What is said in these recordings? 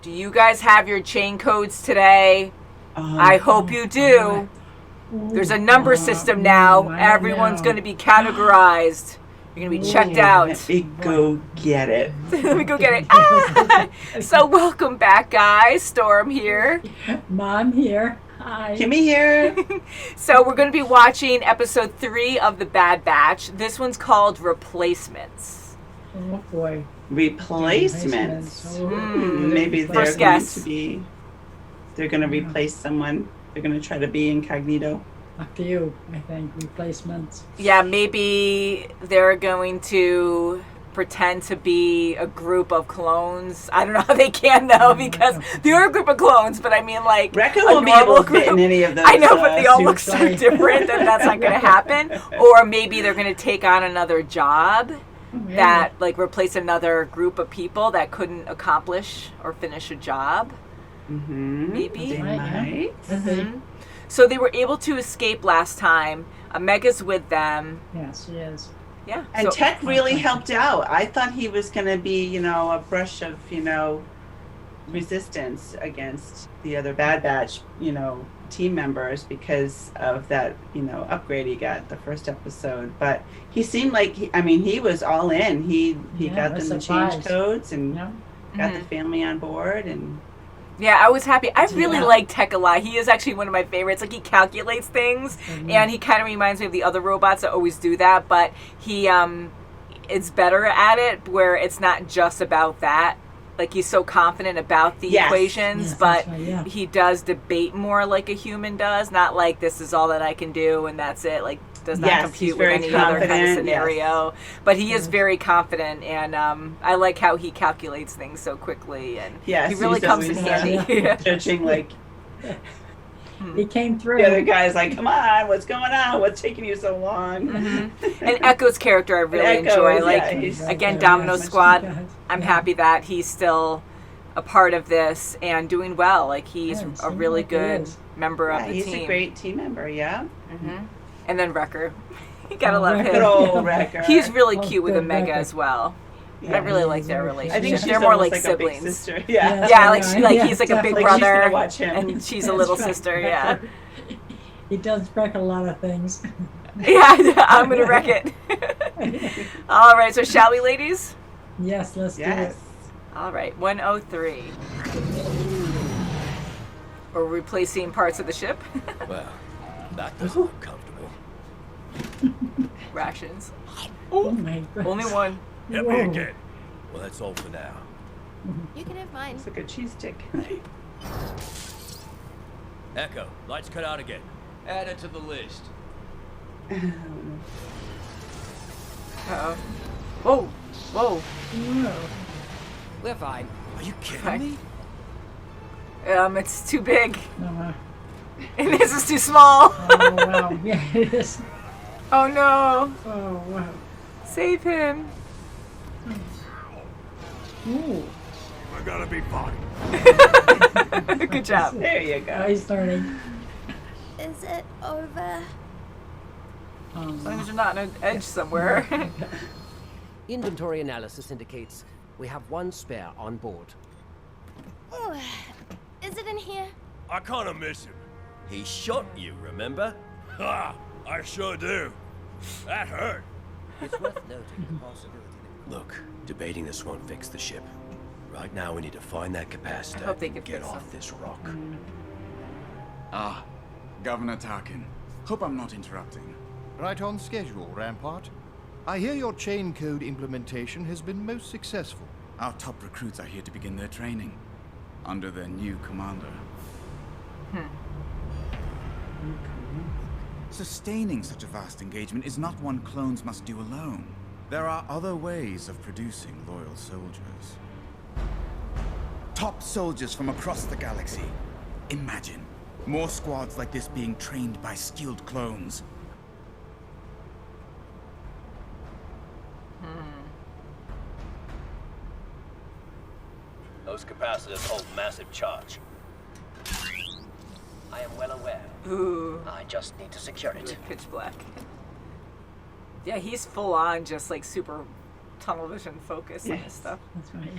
Do you guys have your chain codes today? I hope you do. There's a number system now. Everyone's going to be categorized. You're going to be checked out. Let me go get it. Let me go get it. Ah! So welcome back, guys. Storm here. Mom here. Hi. Kimmy here. So we're going to be watching episode 3 of The Bad Batch. This one's called Replacements. Oh boy. Replacements. Oh. Maybe they're First going guess. to be. They're going to replace someone. They're going to try to be incognito. A few, I think, replacements. Yeah, maybe they're going to pretend to be a group of clones. I don't know how they can, though, because they're a group of clones, but I mean, like, Rekka a won't be able normal to fit in group. any of those. I know, but they all look suits. so different that that's not going to happen. Or maybe they're going to take on another job that, like, replace another group of people that couldn't accomplish or finish a job. Mm-hmm. Maybe. They might. Mm-hmm. So they were able to escape last time. Omega's with them. Yes, she is. Yeah. And so, Tech really helped out. I thought he was going to be, a brush of, resistance against the other Bad Batch, team members because of that, upgrade he got the first episode. But he seemed like, he was all in. He got them the change codes and got the family on board and... Yeah, I was happy. I really like Tech a lot. He is actually one of my favorites. Like, he calculates things, and he kind of reminds me of the other robots that always do that, but he is better at it, where it's not just about that. Like, he's so confident about the equations, but he does debate more like a human does, not like, this is all that I can do, and that's it. Like, does not compute with any other kind of scenario. But he is very confident, and I like how he calculates things so quickly, and he really comes in handy. Judging, like... He came through. The other guy's like, come on, what's going on? What's taking you so long? Mm-hmm. And Echo's character I really enjoy. Like, again, Domino Squad, I'm happy that he's still a part of this and doing well. Like, he's a really good member of the team. He's a great team member, Mm-hmm. And then Wrecker. You gotta love him. Good old Wrecker. He's really cute with Omega as well. I really like their relationship. I think she's they're more like siblings. siblings. A big sister. He's like a big brother, watch him. and she's a little sister. Yeah. He does wreck a lot of things. Yeah, I'm gonna wreck it. All right, so shall we, ladies? Yes, let's do it. All right, 103. We're replacing parts of the ship. Well, that doesn't look comfortable. Rations. Oh my goodness. Only one. Hit me again. Well, that's all for now. You can have mine. It's like a cheese stick. Echo, lights cut out again. Add it to the list. Uh-oh. Whoa. Whoa. We're fine. Are you kidding me? It's too big. And this is too small. Oh, wow. Yeah, it is. Oh, no. Oh, wow. Save him. Ooh. We're gonna be fine. Good job. There you go. Oh, he's learning. Is it over? As long as you're not on an edge somewhere. Inventory analysis indicates we have one spare on board. Oh, is it in here? I kinda miss him. He shot you, remember? Ha! I sure do. That hurt. It's worth noting the possibility that... Look, debating this won't fix the ship. Right now we need to find that capacitor hope they and can get fix off this rock. Ah, Governor Tarkin. Hope I'm not interrupting. Right on schedule, Rampart. I hear your chain code implementation has been most successful. Our top recruits are here to begin their training. Under their new commander. Sustaining such a vast engagement is not one clones must do alone. There are other ways of producing loyal soldiers. Top soldiers from across the galaxy. Imagine more squads like this being trained by skilled clones. Those capacitors hold massive charge. I am well aware. Ooh. I just need to secure it. Really pitch black. Yeah, he's full on just like super tunnel vision focus on this stuff. That's right.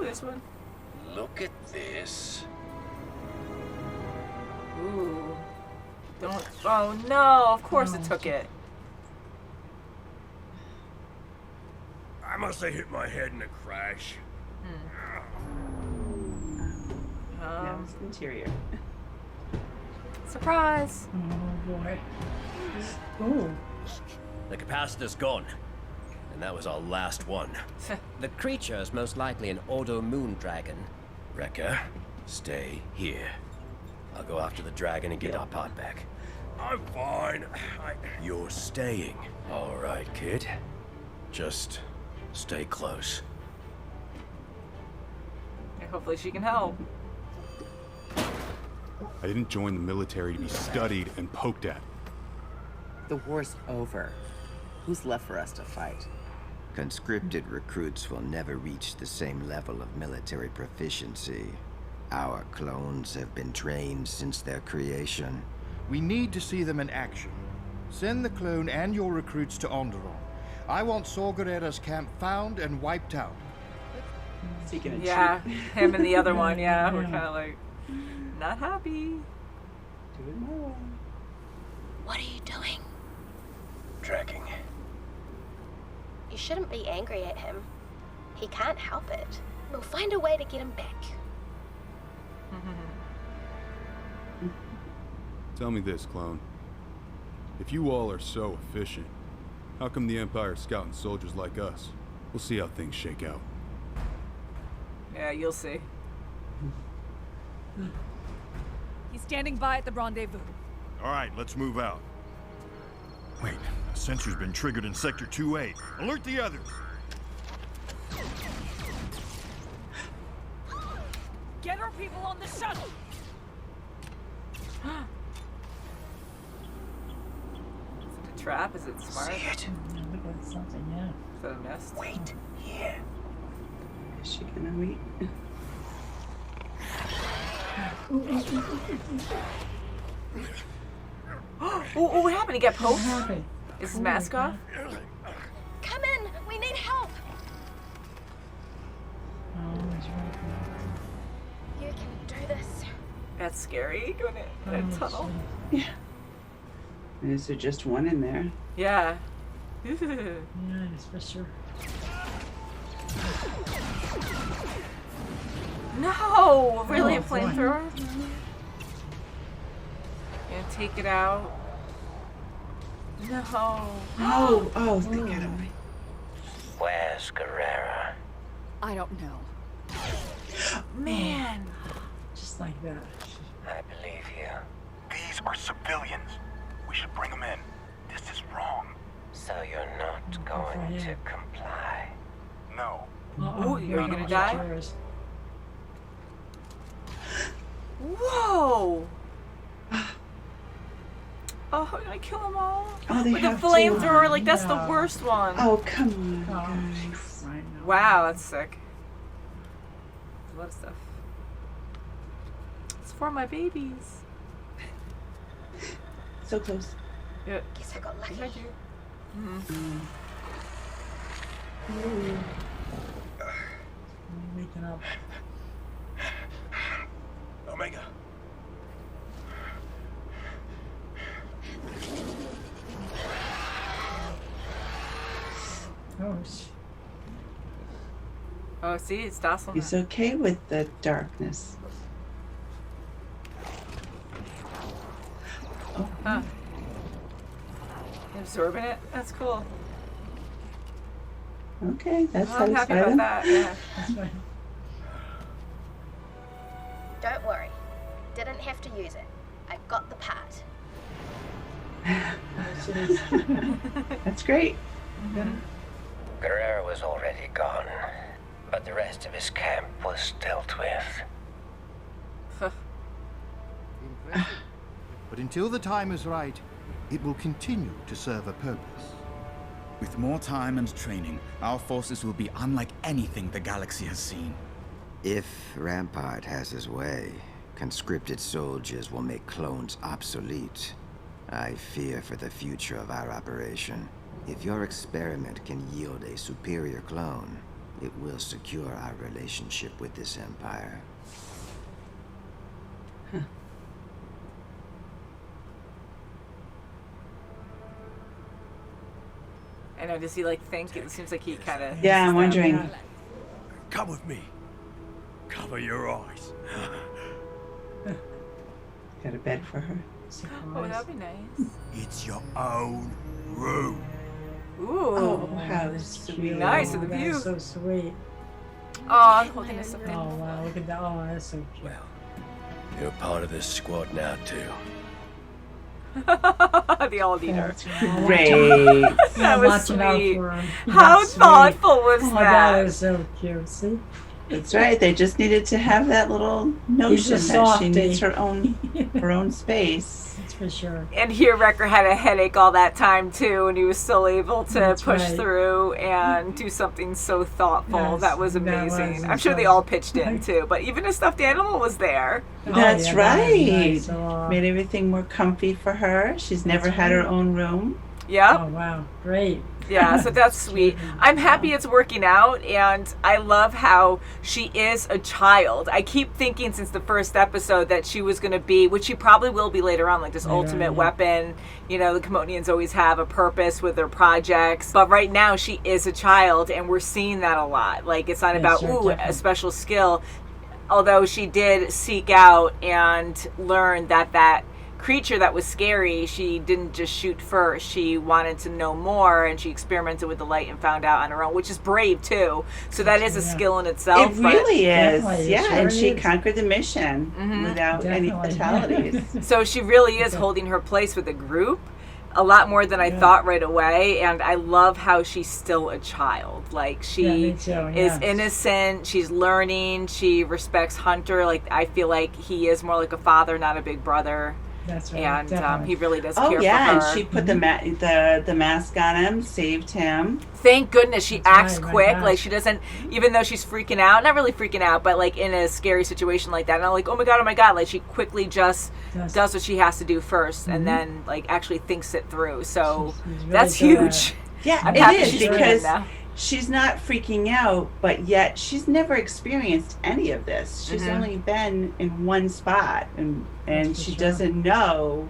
this one. Look at this. Ooh. Don't. Oh no! Of course it took it. I must have hit my head in a crash. That was interior. Surprise! Oh boy. Oh. The capacitor's gone. And that was our last one. The creature is most likely an Ordo moon dragon. Wrecker, stay here. I'll go after the dragon and get our pod back. I'm fine. You're staying. All right, kid. Just stay close. And hopefully she can help. I didn't join the military to be studied and poked at. The war's over. Who's left for us to fight? Conscripted recruits will never reach the same level of military proficiency. Our clones have been trained since their creation. We need to see them in action. Send the clone and your recruits to Onderon. I want Saw Gerrera's camp found and wiped out. Speaking of Yeah, cheap. him and the other one. Yeah, we're kind of like not happy. Do it my way. What are you doing? Tracking. You shouldn't be angry at him. He can't help it. We'll find a way to get him back. Tell me this, clone. If you all are so efficient, how come the Empire's scouting soldiers like us? We'll see how things shake out. Yeah, you'll see. He's standing by at the rendezvous. All right, let's move out. Wait, a sensor's been triggered in Sector 2A. Alert the others. Get our people on the shuttle! Is it a trap? Is it smart? Yeah, look at something, yeah. Is that a nest? Wait here. Is she gonna wait? Oh, what happened? He got What poked? happened? Is his mask off? Come in! We need help! Oh, he's right You can do this. That's scary. Going in a there. tunnel. Yeah. Is there just one in there? Yeah. Yeah, it's for sure. No! Really, a Oh, boy. flamethrower? Gonna take it out. No. Oh, oh, they got away. Where's Gerrera? I don't know. Man. Just like that. I believe you. These are civilians. We should bring them in. This is wrong. So you're not going to comply? No. Ooh, are you gonna die? Terrorist. Whoa! Oh, did I kill them all? Oh, they With a have to. flamethrower, like that's the Yeah. worst one. Oh, come on, Oh, guys. I know. Wow, that's sick. A lot of stuff. It's for my babies. So close. Yeah. Guess I got lucky. Thank you. Waking up. Omega. Oh, Oh, see, it's docile. He's okay with the darkness. Oh, Huh. Absorbing it? That's cool. okay, that's I'm happy satisfying. about that, yeah. that's fine. Don't worry. Didn't have to use it. I got the part. That's great. Gerrera was already gone, but the rest of his camp was dealt with. But until the time is right, it will continue to serve a purpose. With more time and training, our forces will be unlike anything the galaxy has seen. If Rampart has his way, conscripted soldiers will make clones obsolete. I fear for the future of our operation. If your experiment can yield a superior clone, It will secure our relationship with this empire. I know, does he like think? It seems like he kind of... Yeah, I'm wondering. Come with me. Cover your eyes. Got a bed for her. Oh, that'd be nice. It's your own room. Ooh. Oh, how That's sweet. cute. Nice with the That's view. so sweet. Oh, I'm holding this up there. Oh wow, look at that. Oh, that's so cute. Well, you're part of this squad now, too. The old eater. Great. That I'm was watching out sweet. for him. How That's sweet. thoughtful was Oh, that? that is so cute. See? That's right. They just needed to have that little notion that she softie. needs her own space. That's for sure. And here Wrecker had a headache all that time too, and he was still able to That's push right. through and do something so thoughtful. Yes, that was that amazing. was I'm sure they all pitched in too, but even a stuffed animal was there. That's yeah, right. that is nice. So, Made everything more comfy for her. She's never had her own room. Yep. oh wow, great. Yeah, so that's sweet. I'm happy it's working out, and I love how she is a child. I keep thinking since the first episode that she was going to be, which she probably will be later on, like this ultimate weapon. You know, the Commodians always have a purpose with their projects. But right now, she is a child, and we're seeing that a lot. Like, it's not Yeah, about, sure, ooh, a definitely. special skill. Although she did seek out and learn that creature that was scary, she didn't just shoot first. She wanted to know more, and she experimented with the light and found out on her own, which is brave too. So that is a skill in itself. It really is. Definitely, Yeah, it sure and she is. conquered the mission without any Definitely. fatalities. So she really is holding her place with the group a lot more than I thought right away, and I love how she's still a child. Like, she Yeah, me too, is yes. innocent, she's learning, she respects Hunter. Like, I feel like he is more like a father, not a big brother. That's right. And definitely. he really does Oh care yeah, for and her. she put the mask on him, saved him. Thank goodness she acts right, my quick. gosh. Like, she doesn't, even though she's freaking out, not really freaking out, but like in a scary situation like that, and I'm like, oh my god, like she quickly just does what she has to do 1st, and then like actually thinks it through. So She's really that's good at huge. Yeah, I'm it happy is she's doing because it now. she's not freaking out, but yet she's never experienced any of this. She's only been in one spot, and That's for she sure. doesn't know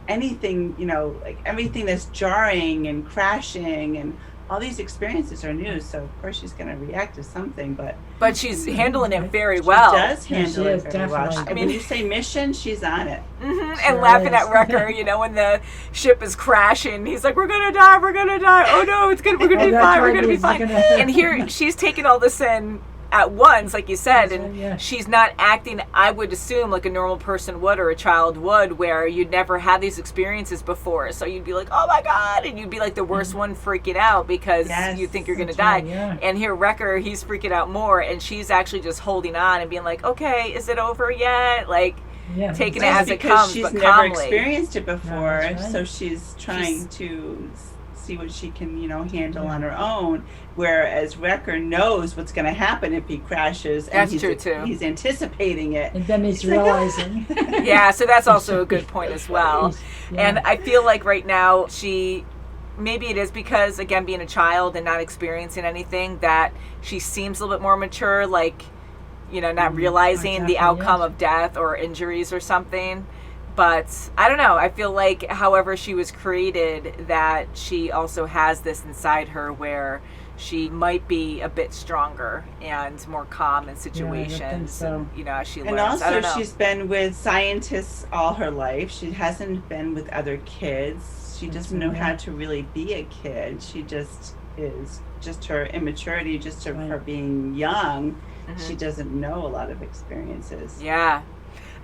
anything. You know, like everything that's jarring and crashing and all these experiences are new. So of course she's going to react to something, But she's handling it very she well. does Yeah, handle she it is, very well. definitely. I mean, when you say mission, she's on it. And Sure laughing is. at Wrecker, you know, when the ship is crashing, he's like, "We're gonna die, we're gonna die. Oh no, it's good, we're gonna Oh, be that's fine, we're right, gonna be he's fine." gonna- And here she's taking all this in at once, like you said, That's and right, yeah. she's not acting, I would assume, like a normal person would or a child would, where you'd never had these experiences before. So you'd be like, "Oh my god," and you'd be like the worst one freaking out because Yes, you think you're gonna that's die. right, yeah. And here Wrecker, he's freaking out more, and she's actually just holding on and being like, "Okay, is it over yet?" Like, Yeah, taking that's it right. as it because comes, she's but never calmly. experienced it before, that's right. so she's trying to see what she can, handle on her own. Whereas Wrecker knows what's going to happen if he crashes, and That's he's, true, too. he's anticipating it. And then he's He's like, realizing. Yeah, so that's also a good point as well. Yeah. And I feel like right now maybe it is because, again, being a child and not experiencing anything, that she seems a little bit more mature, like, not realizing the Exactly, outcome yes. of death or injuries or something. But I don't know. I feel like however she was created, that she also has this inside her where she might be a bit stronger and more calm in situations. so. And, as she learns. And I also, don't know. she's been with scientists all her life. She hasn't been with other kids. She doesn't know how to really be a kid. She just is, just her immaturity, just her being young. She doesn't know a lot of experiences. Yeah.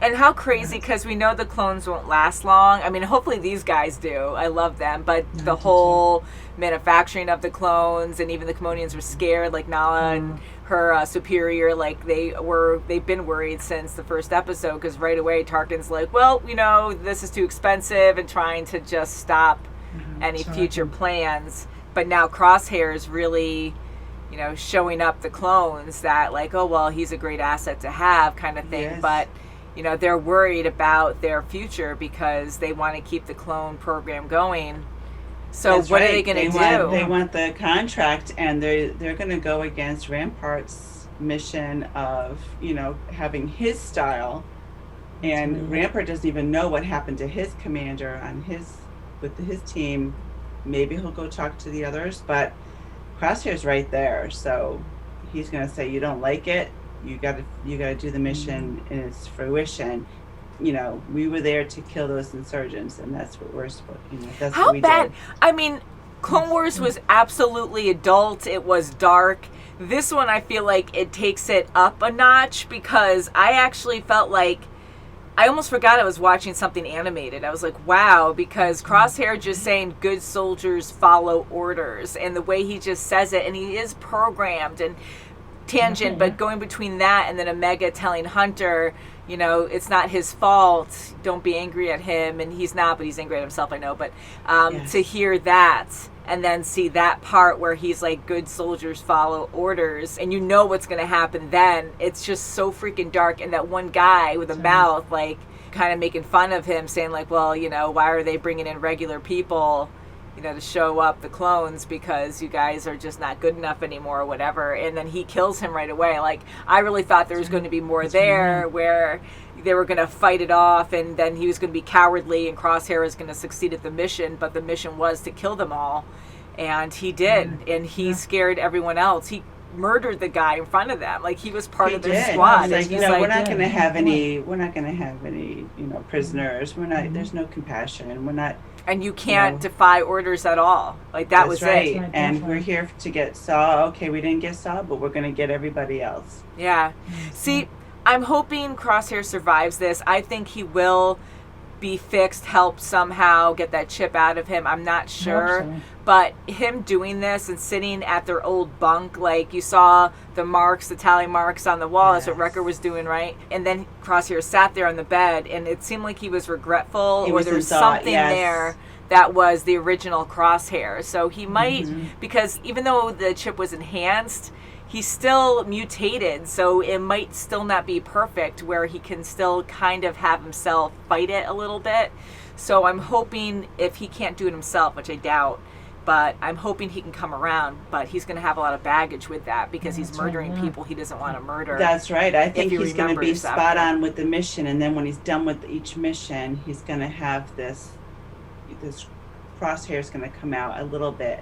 And how crazy, because we know the clones won't last long. I mean, hopefully these guys do. I love them. But the whole manufacturing of the clones, and even the Commodians were scared, like Nala and her superior, like they've been worried since the first episode, because right away Tarkin's like, well, this is too expensive, and trying to just stop any future plans. But now Crosshair is really, showing up the clones that, like, oh, well, he's a great asset to have, kind of thing. Yes. But they're worried about their future because they want to keep the clone program going. So That's what are right. they going to do? They want the contract, and they're going to go against Rampart's mission of, you know, having his style. And Rampart doesn't even know what happened to his commander with his team. Maybe he'll go talk to the others, but Crosshair's right there, so he's going to say, "You don't like it? You got to do the mission in its fruition. You know, we were there to kill those insurgents, and that's what we're supposed. You know, that's How what we bad? did." I mean, Clone Wars was absolutely adult. It was dark. This one, I feel like it takes it up a notch because I actually felt like I almost forgot I was watching something animated. I was like, wow, because Crosshair just saying good soldiers follow orders, and the way he just says it, and he is programmed and tangent, but going between that and then Omega telling Hunter, you know, it's not his fault, don't be angry at him, and he's not, but he's angry at himself, I know, but to hear that and then see that part where he's like, good soldiers follow orders, and you know what's going to happen then, it's just so freaking dark. And that one guy with a mouth, like, kind of making fun of him, saying like, well, you know, why are they bringing in regular people, you know, to show up the clones, because you guys are just not good enough anymore or whatever. And then he kills him right away. Like, I really thought there was going to be more there, where they were going to fight it off, and then he was going to be cowardly, and Crosshair was going to succeed at the mission, but the mission was to kill them all. And he did, and he scared everyone else. He murdered the guy in front of them. Like, he was part of their squad. Like, you know, we're not going to have any, you know, prisoners. We're not, there's no compassion. We're not. And you can't defy orders at all. Like, that was right. it. And we're here to get Saw. Okay, we didn't get Saw, but we're going to get everybody else. Yeah. See, I'm hoping Crosshair survives this. I think he will be fixed, help somehow get that chip out of him. I'm not sure. But him doing this and sitting at their old bunk, like you saw the marks, the tally marks on the wall, that's what Wrecker was doing, right? And then Crosshair sat there on the bed, and it seemed like he was regretful, or there was something there that was the original Crosshair. So he might, because even though the chip was enhanced, he's still mutated, so it might still not be perfect, where he can still kind of have himself fight it a little bit. So I'm hoping, if he can't do it himself, which I doubt, but I'm hoping he can come around. But he's going to have a lot of baggage with that, because he's murdering people he doesn't want to murder. That's right. I think he's going to be spot on with the mission, and then when he's done with each mission, he's going to have this Crosshair's going to come out a little bit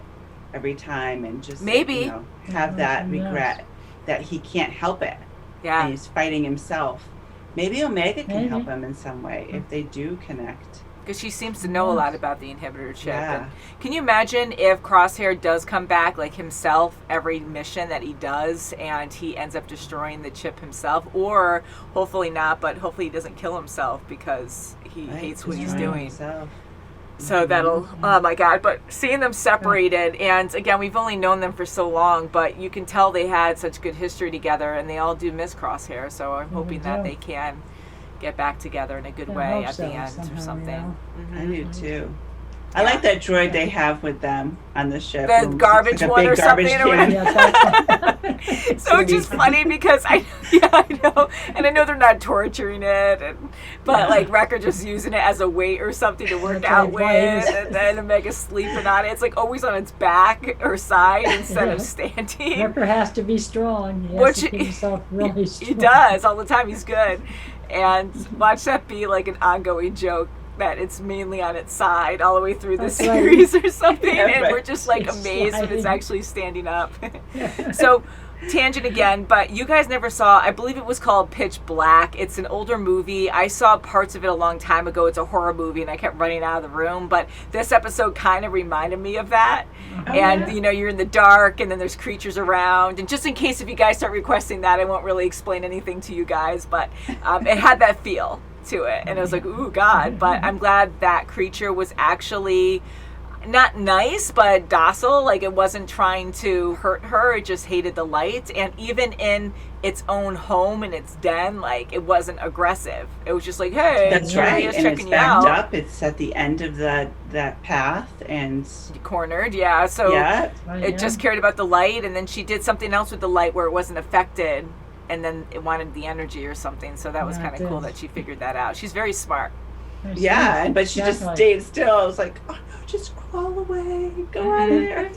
every time, and just maybe, you know, have that regret that he can't help it. Yeah, and he's fighting himself. Maybe Omega can help him in some way if they do connect. Because she seems to know a lot about the inhibitor chip. Yeah. And can you imagine if Crosshair does come back, like himself, every mission that he does, and he ends up destroying the chip himself? Or hopefully not, but hopefully he doesn't kill himself because he hates what he's doing. So that'll, oh my God. But seeing them separated, and again, we've only known them for so long, but you can tell they had such good history together, and they all do miss Crosshair. So I'm hoping that they can get back together in a good way at the end or something. I do too. I like that droid they have with them on the ship. The garbage one or something. So it's just funny because I know, and I know they're not torturing it, but like Wrecker just using it as a weight or something to work out with, and then Omega sleeping on it. It's like always on its back or side instead of standing. Wrecker has to be strong. He has to keep himself really strong. He does all the time. He's good, and watch that be like an ongoing joke, that it's mainly on its side all the way through the series or something, and we're just like amazed when it's actually standing up. So, tangent again, but you guys never saw, I believe it was called Pitch Black. It's an older movie. I saw parts of it a long time ago. It's a horror movie, and I kept running out of the room, but this episode kind of reminded me of that. You know, you're in the dark, and then there's creatures around, and just in case if you guys start requesting that, I won't really explain anything to you guys, but it had that feel to it, and I was like, ooh, God. But I'm glad that creature was actually not nice, but docile. Like, it wasn't trying to hurt her, it just hated the light. And even in its own home, in its den, like, it wasn't aggressive. It was just like, hey, that's right, just and checking it's you out. backed up. It's at the end of that path, and cornered. So it just cared about the light, and then she did something else with the light where it wasn't affected, and then it wanted the energy or something. So that was kind of cool that she figured that out. She's very smart. Yeah, but she just Definitely. stayed still. I was like, oh no, just crawl away, go out of there.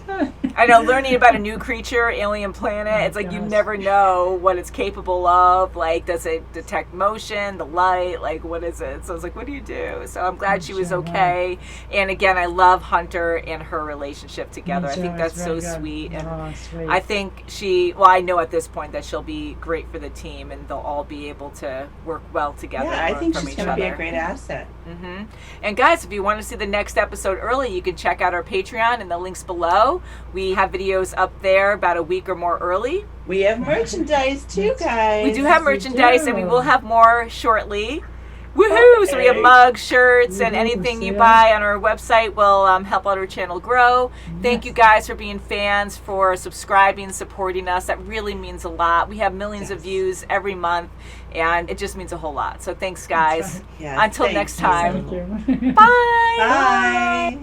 I know, learning about a new creature, alien planet, it's like you gosh. never know what it's capable of. Like, does it detect motion, the light? Like, what is it? So I was like, what do you do? So I'm glad she was okay. And again, I love Hunter and her relationship together. I think that's so sweet. And sweet. I think I know at this point that she'll be great for the team and they'll all be able to work well together. Yeah, I and think learn from she's each going to be a other. great asset. Mm-hmm. And guys, if you want to see the next episode early, you can check out our Patreon in the links below. We have videos up there about a week or more early. We have merchandise too, guys. We do have merchandise, and we will have more shortly. Woohoo! So we have mugs, shirts, and anything you buy on our website will help out our channel grow. Thank you guys for being fans, for subscribing, supporting us. That really means a lot. We have millions of views every month, and it just means a whole lot. So thanks, guys. Yes, Until thank next you. time. Thank you. Bye. Bye.